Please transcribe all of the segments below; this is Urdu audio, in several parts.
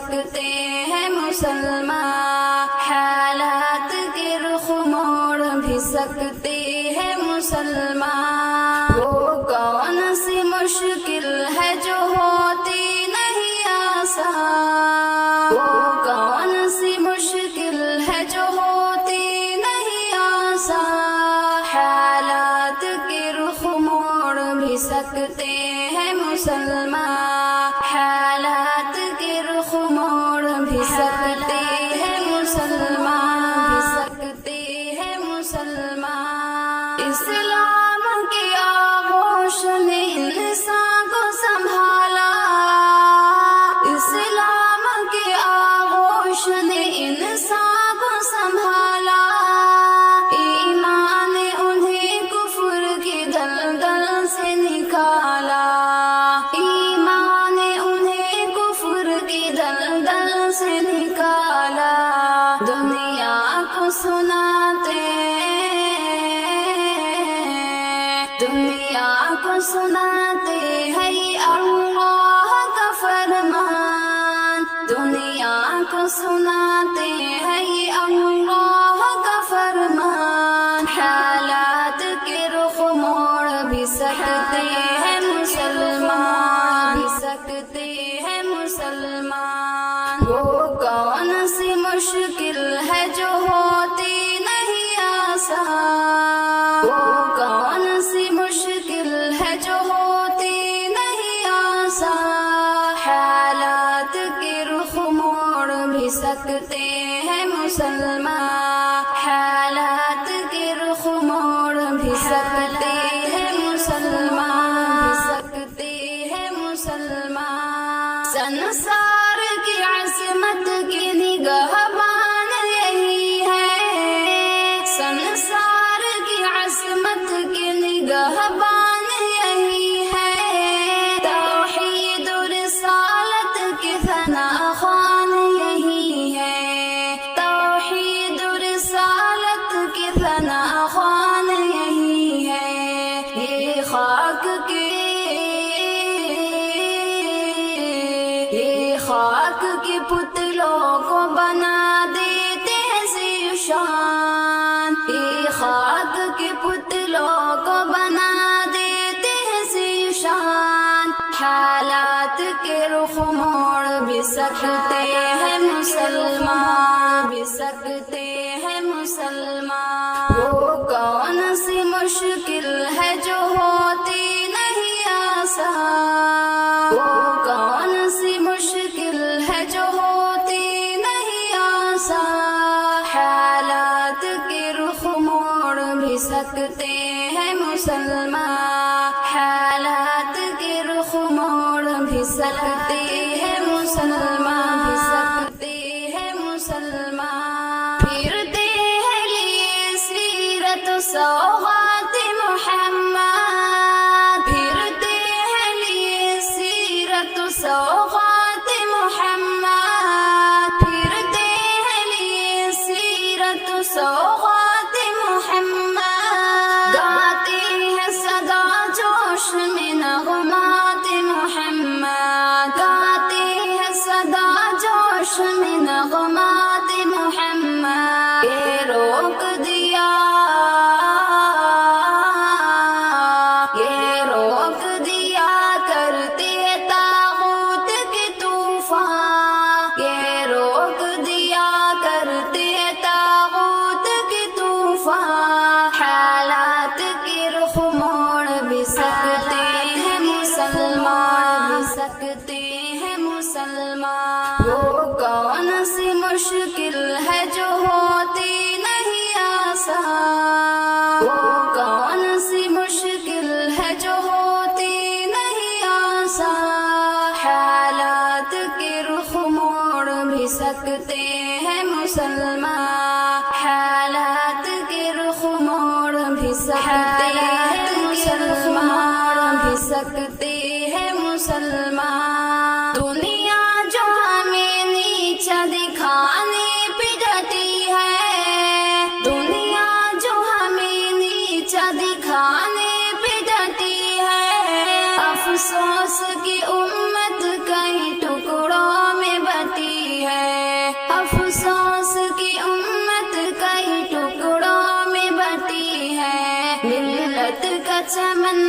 سکتے ہیں مسلمان، حالات کے رخ موڑ بھی سکتے ہیں مسلمان۔ وہ کون سی مشکل ہے جو ہوتی نہیں آسان، وہ کون سی مشکل ہے جو ہوتی نہیں آسان، حالات کے رخ موڑ بھی سکتے ہیں مسلمان، حالات کے رخ موڑ بھی سکتے ہیں مسلمان، سکتے ہیں مسلمان۔ اسلام کی آغوش نے انسان کو سنبھالا، اسلام کی آغوش نے انسان کو سنبھالا، ایمان نے انہیں کفر کی دلدل سے نکالا، ایمان نے انہیں کفر کی دلدل سے نکالا۔ دنیا کو سناتے، دنیا کو سناتے ہیں اللہ کا فرمان، دنیا کو سناتے ہیں اللہ کا فرمان، حالات کے رخ موڑ بھی سکتے ہیں مسلمان، بھی سکتے ہیں مسلمان۔ وہ کون سی مشکل ہے جو ہوتی نہیں آسان، وہ کون سی مشکل ہے جو ہوتی نہیں آسان، حالات کے رخ موڑ بھی سکتے ہیں مسلمان، حالات کے رخ موڑ بھی سکتے ہیں مسلمان، سکتے ہیں مسلمان۔ سنسار کی عظمت کی نگہبان یہی ہے، سنسار کی عظمت کی نگہبان یہی ہے، توحید و رسالت کی ثنا خوان یہی ہے، توحید و رسالت کی ثنا خوان یہی ہے۔ یہ خاک کی، یہ خاک کے پتلوں کو بنا دیتے ہیں زیشان، یہ خاک کے پتلوں کو بنا دیتے ہیں زیشان، حالات کے رخ موڑ بھی سکتے ہیں مسلمان، بھی سکتے ہیں مسلمان۔ وہ کون سی مشکل ہے جو ہوتی نہیں آسان، وہ کون سی مشکل ہے جو ہوتی نہیں آسان، حالات کے رخ موڑ بھی سکتے ہیں مسلمان، حالات کے رخ موڑ بھی سکتے ہیں مسلمان، بھی سکتے ہیں مسلمان۔ پھرتے ہیں لیے سیرت و سوغات محمد، پھرتے ہیں لیے سیرت و سوغات محمد، پھرتے ہیں لیے سیرت و سوغات محمد، گاتے ہیں صدا جوش میں نغمات محمد، گاتے ہیں صدا جوش میں نغمات محمد۔ یہ روک دیا، یہ روک دیا کرتے طاغوت کے طوفان، یہ روک دیا کرتے طاغوت کے طوفان، حالات کے رخ موڑ بھی سکتے ہیں مسلمان، بھی سکتے ہیں مسلمان۔ وہ کون سی مشکل ہے جو ہوتی نہیں آسان، وہ کون سی مشکل ہے جو ہوتی نہیں آسان، حالات کے رخ موڑ بھی سکتے ہیں مسلمان، حالات کے رخ موڑ بھی سکتے ہیں مسلمان، بھی سکتے ہیں مسلمان۔ دنیا جو ہمیں نیچا دکھانے پہ ڈٹی ہے، دنیا جو ہمیں نیچا دکھانے پہ ڈٹی ہے، افسوس کی امت کئی ٹکڑوں میں بٹی کا چمن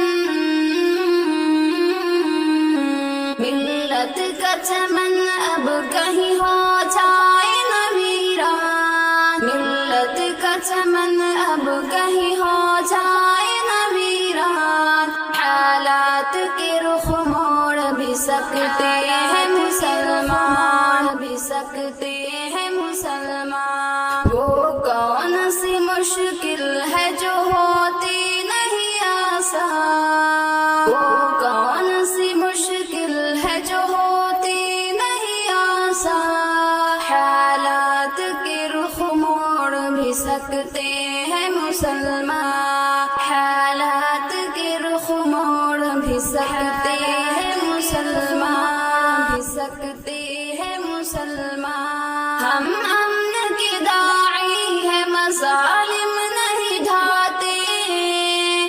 ملت کا چمن اب کہیں ہو جائے نہ ویران ملت کا چمن اب کہیں ہو جائے نہ ویران حالات کے رخ موڑ بھی سکتے ہیں مسلمان بھی سکتے ہیں مسلمان وہ کون سی مشکل ہے جو ہوتی نہیں آسان وہ کون سی مشکل ہے جو ہوتی نہیں آسان حالات کے رخ موڑ بھی سکتے ہیں مسلمان حالات کے رخ موڑ بھی سکتے ہیں مسلمان بھی سکتے ہیں مسلمان ہم امن کے داعی ہے مظالم نہیں ڈھاتے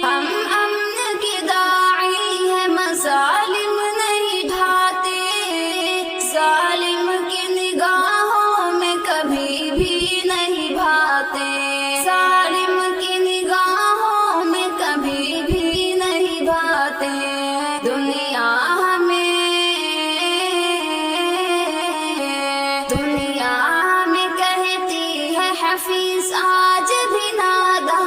ہم امن کے داعی ہے مظالم نہیں ڈھاتے ظالم کی نگاہوں میں کبھی بھی نہیں بھاتے ظالم کی نگاہوں میں کبھی بھی نہیں بھاتے دنیا میں کہتی ہے حفیظ آج بھی ناداں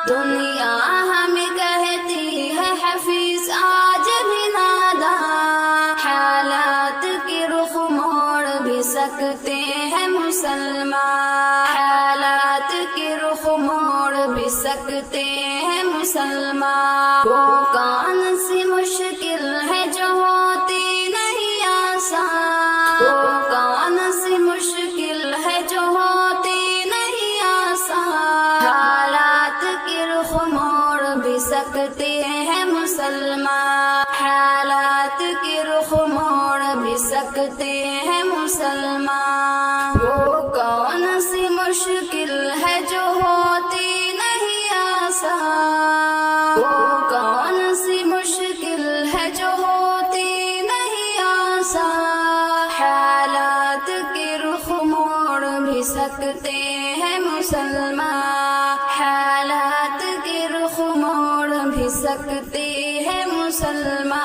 دنیا ہمیں کہتی ہے حفیظ آج بھی ناداں حالات کے رخ موڑ بھی سکتے ہیں مسلمان حالات کے رخ موڑ بھی سکتے ہیں مسلمان وہ کون سی مشکل ہے جو ہوتی نہیں آسان وہ کون سی مشکل ہے جو ہوتی نہیں آسان حالات کے رخ موڑ بھی سکتے ہیں مسلمان حالات کے رخ موڑ بھی سکتے ہیں مسلمان وہ کون سی مشکل ہے جو ہوتی نہیں آسان وہ کون سی مشکل ہے جو ہوتی نہیں آسان حالات کے رخ موڑ بھی سکتے ہیں مسلمان حالات کے رخ موڑ بھی سکتے ہیں مسلمان